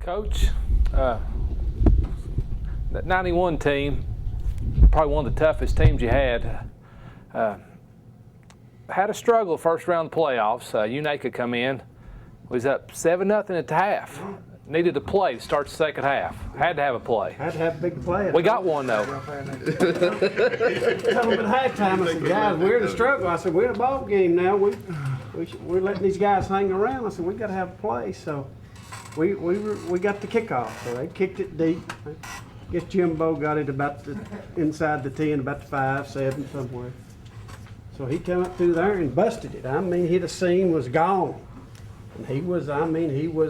Coach, that 91 team, probably one of the toughest teams you had. Had a struggle first round of the playoffs. UNACA come in, was up 7-0 at the half. Needed a play to start the second half. Had to have a play. Had to have a big play. We got one though. Tell them at halftime, I said, guys, we're in a struggle. I said, we're in a ball game now. We're letting these guys hang around. I said, we got to have a play. So we got the kickoff. So they kicked it deep. I guess Jimbo got it about inside the 10, about the 5, 7 somewhere. So he came up through there and busted it. I mean, hit a seam, was gone. And he was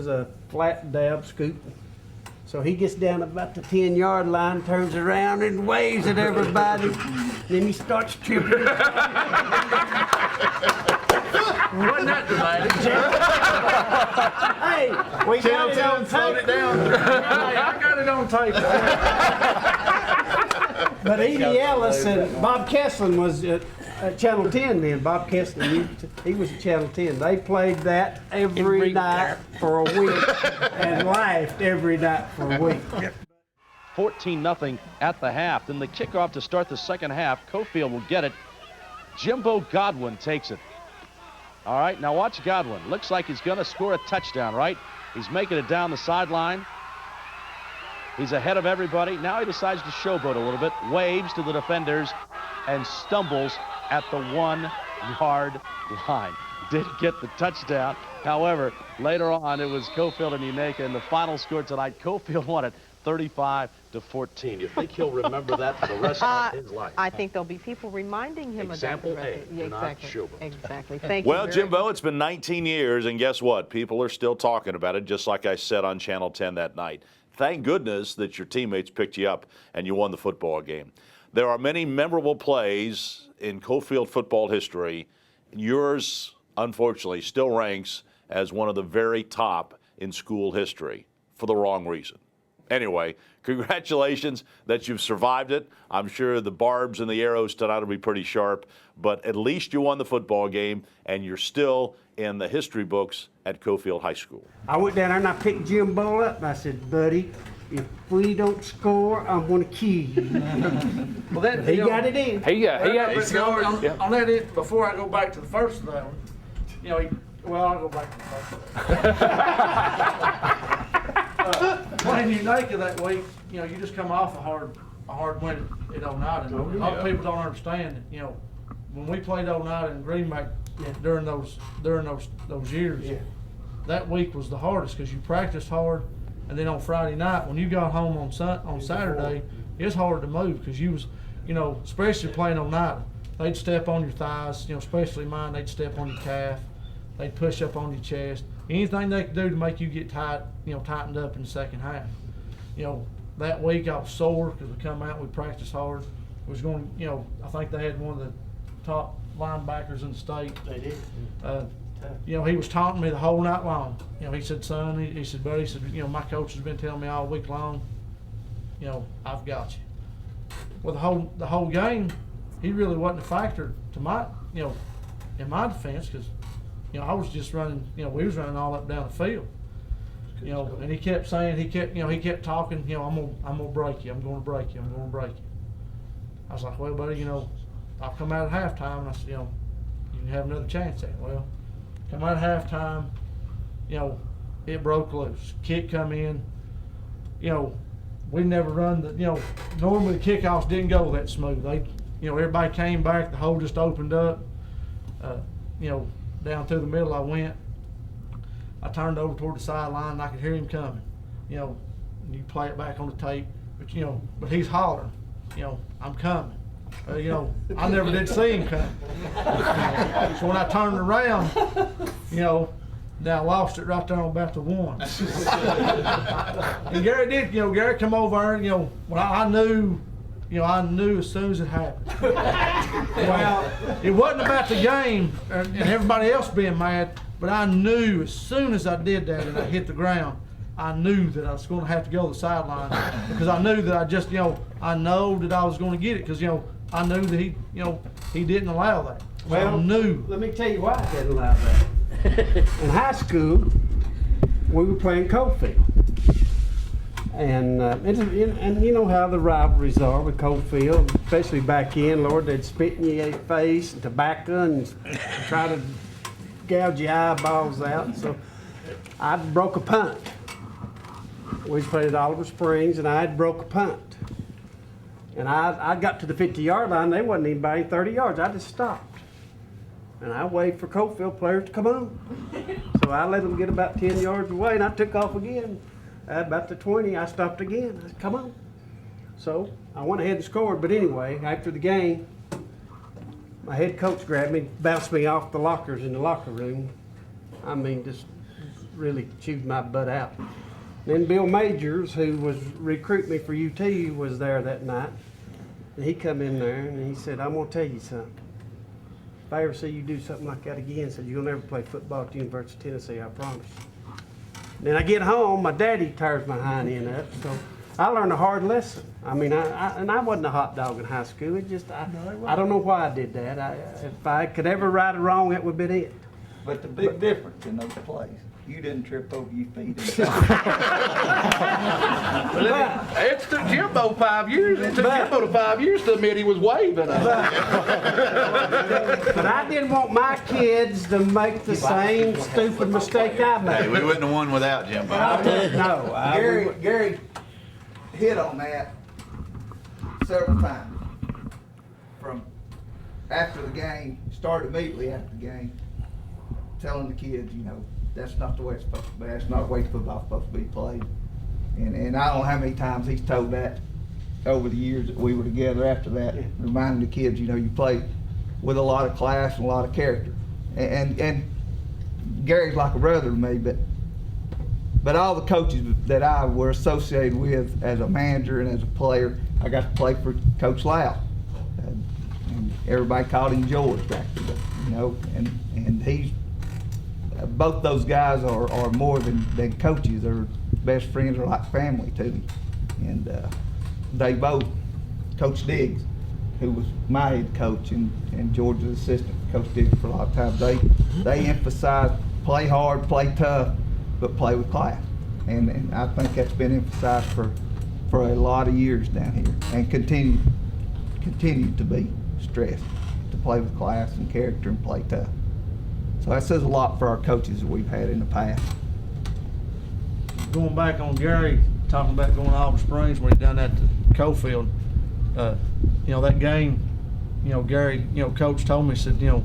a flat dab scooting. So he gets down about the 10-yard line, turns around and waves at everybody. Then he starts tripping. Wasn't that dramatic? Hey, we got it on tape. Hey, I got it on tape. But Edie Ellis and Bob Kesling was at Channel 10 then. Bob Kesling, he was at Channel 10. They played that every night for a week and laughed every night for a week. 14-0 at the half. Then the kickoff to start the second half. Coalfield will get it. Jimbo Godwin takes it. All right, now watch Godwin. Looks like he's going to score a touchdown, right? He's making it down the sideline. He's ahead of everybody. Now he decides to showboat a little bit, waves to the defenders, and stumbles at the 1-yard line. Did get the touchdown. However, later on, it was Coalfield and UNACA, and the final score tonight, Coalfield won it 35-14. You think he'll remember that for the rest of his life? I think there'll be people reminding him Example of that. A, Yeah, not exactly. showboat. Exactly. Thank you. Well, Jimbo, it's been 19 years, and guess what? People are still talking about it, just like I said on Channel 10 that night. Thank goodness that your teammates picked you up and you won the football game. There are many memorable plays in Coalfield football history. Yours, unfortunately, still ranks as one of the very top in school history for the wrong reason. Anyway, congratulations that you've survived it. I'm sure the barbs and the arrows tonight will be pretty sharp, but at least you won the football game, and you're still in the history books at Coalfield High School. I went down there and I picked Jimbo up and I said, buddy, if we don't score, I'm going to kill you. Well, that, He got it in. He got on that end, before I go back to the first of that one, you know, I'll go back to the first one. Playing UNACA that week, you know, you just come off a hard win at Oneida. A lot of people don't understand that, you know, when we played Oneida and Greenback during those years, that week was the hardest because you practiced hard, and then on Friday night when you got home on Saturday, it's hard to move because you was, you know, especially playing Oneida, they'd step on your thighs, you know, especially mine, they'd step on your calf, they'd push up on your chest. Anything they could do to make you get tightened up in the second half. You know, that week I was sore because we come out, we practiced hard. Was going, you know, I think they had one of the top linebackers in the state. They did. You know, he was taunting me the whole night long. You know, he said, son, he said, buddy, he said, you know, my coach has been telling me all week long, you know, I've got you. Well, the whole game, he really wasn't a factor to my, you know, in my defense because, you know, I was just running, you know, we was running all up down the field. You know, and he kept saying, he kept talking, you know, I'm gonna break you, I'm gonna break you, I'm gonna break you. I was like, well, buddy, you know, I'll come out at halftime, and I said, you know, you can have another chance at it. Well, come out at halftime, you know, it broke loose. Kick come in, you know, we never run the, you know, normally the kickoffs didn't go that smooth. They, you know, everybody came back, the hole just opened up, you know, down through the middle I went. I turned over toward the sideline and I could hear him coming. You know, you play it back on the tape, but you know, but he's hollering, you know, I'm coming. You know, I never did see him coming. So when I turned around, you know, now I lost it right there on about the 1. And Gary did, you know, Gary come over and, you know, when I knew, you know, I knew as soon as it happened. Well, it wasn't about the game and everybody else being mad, but I knew as soon as I did that and I hit the ground, I knew that I was going to have to go to the sideline because I knew that I just, you know, I know that I was going to get it because, you know, I knew that he, you know, he didn't allow that. So Well, I knew. Let me tell you why I didn't allow that. In high school, we were playing Coalfield. And you know how the rivalries are with Coalfield, especially back in, Lord, they'd spit in your face and tobacco and try to gouge your eyeballs out. So I broke a punt. We played at Oliver Springs, and I had broke a punt. And I got to the 50-yard line. They wasn't even by 30 yards. I just stopped. And I waited for Coalfield players to come on. So I let them get about 10 yards away, and I took off again. About the 20, I stopped again. I said, come on. So I went ahead and scored. But anyway, after the game, my head coach grabbed me, bounced me off the lockers in the locker room. I mean, just really chewed my butt out. Then Bill Majors, who was recruiting me for UT, was there that night. And he come in there and he said, I'm going to tell you something. If I ever see you do something like that again, said, you'll never play football at the University of Tennessee, I promise. Then I get home, my daddy tears my hind end up, so I learned a hard lesson. I mean, I wasn't a hot dog in high school. It just, I don't know why I did that. If I could ever right or wrong, it would have been it. But the big difference in those plays, you didn't trip over your feet. It took Jimbo 5 years. It took Jimbo to 5 years to admit he was waving. But I didn't want my kids to make the same stupid mistake I made. Hey, we wouldn't have won without Jimbo. No. Gary hit on that several times. From after the game, started immediately after the game, telling the kids, you know, that's not the way it's supposed to be. That's not the way football's supposed to be played. And I don't know how many times he's told that over the years that we were together after that, reminding the kids, you know, you play with a lot of class and a lot of character. And Gary's like a brother to me, but all the coaches that I were associated with as a manager and as a player, I got to play for Coach Lau. And everybody called him George back then, you know, and he's, both those guys are more than coaches. They're best friends, are like family to me. And they both, Coach Diggs, who was my head coach and George's assistant, Coach Diggs for a lot of times, they emphasize play hard, play tough, but play with class. And I think that's been emphasized for a lot of years down here, and continue to be stressed to play with class and character and play tough. So that says a lot for our coaches that we've had in the past. Going back on Gary, talking about going to Oliver Springs when he done that to Coalfield, you know, that game, you know, Gary, you know, coach told me, he said, you know,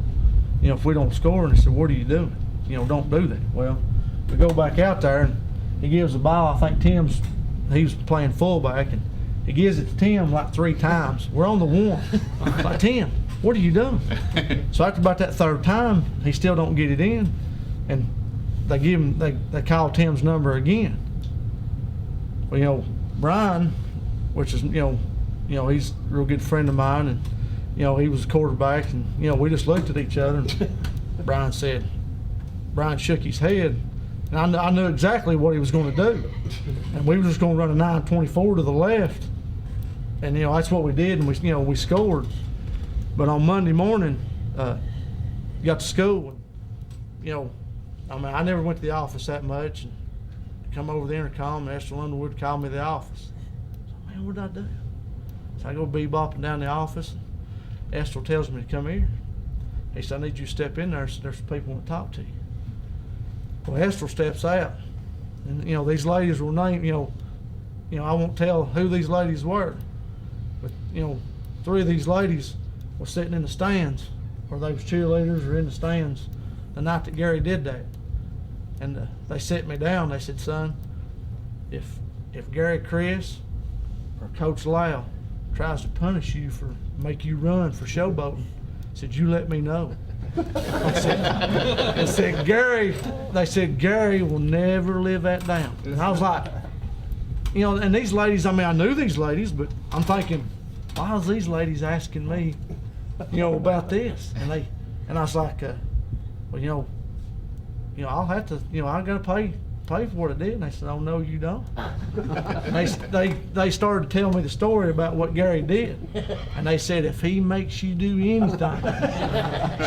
if we don't score, and he said, what are you doing? You know, don't do that. Well, we go back out there and he gives the ball, I think he was playing fullback, and he gives it to Tim like 3 times. We're on the 1. Like, Tim, what are you doing? So after about that 3rd time, he still don't get it in, and they give him, they call Tim's number again. Well, you know, Brian, which is, you know, he's a real good friend of mine, and, you know, he was a quarterback, and, you know, we just looked at each other, and Brian shook his head, and I knew exactly what he was going to do. And we were just going to run a 9-24 to the left, and, you know, that's what we did, and we scored. But on Monday morning, got to school, and, you know, I mean, I never went to the office that much, and come over the intercom, and Esther Underwood called me to the office. So, man, what did I do? So I go bebopping down the office, and Esther tells me to come here. He said, I need you to step in there, so there's some people want to talk to you. Well, Esther steps out, and, you know, these ladies were named, you know, I won't tell who these ladies were, but, you know, 3 of these ladies were sitting in the stands, or they was cheerleaders or in the stands the night that Gary did that. And they set me down. They said, son, if Gary Kreis or Coach Lau tries to punish you for make you run for showboating, said, you let me know. They said Gary will never live that down. And I was like, you know, and these ladies, I mean, I knew these ladies, but I'm thinking, why is these ladies asking me, you know, about this? And I was like, well, you know, I'll have to, you know, I gotta pay for what I did. And they said, oh no, you don't. They started to tell me the story about what Gary did, and they said, if he makes you do anything,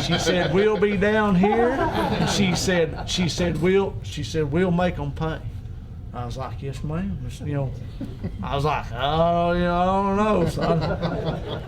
she said, we'll be down here, and she said we'll make them pay. I was like, yes, ma'am. I was like, oh, I don't know, son.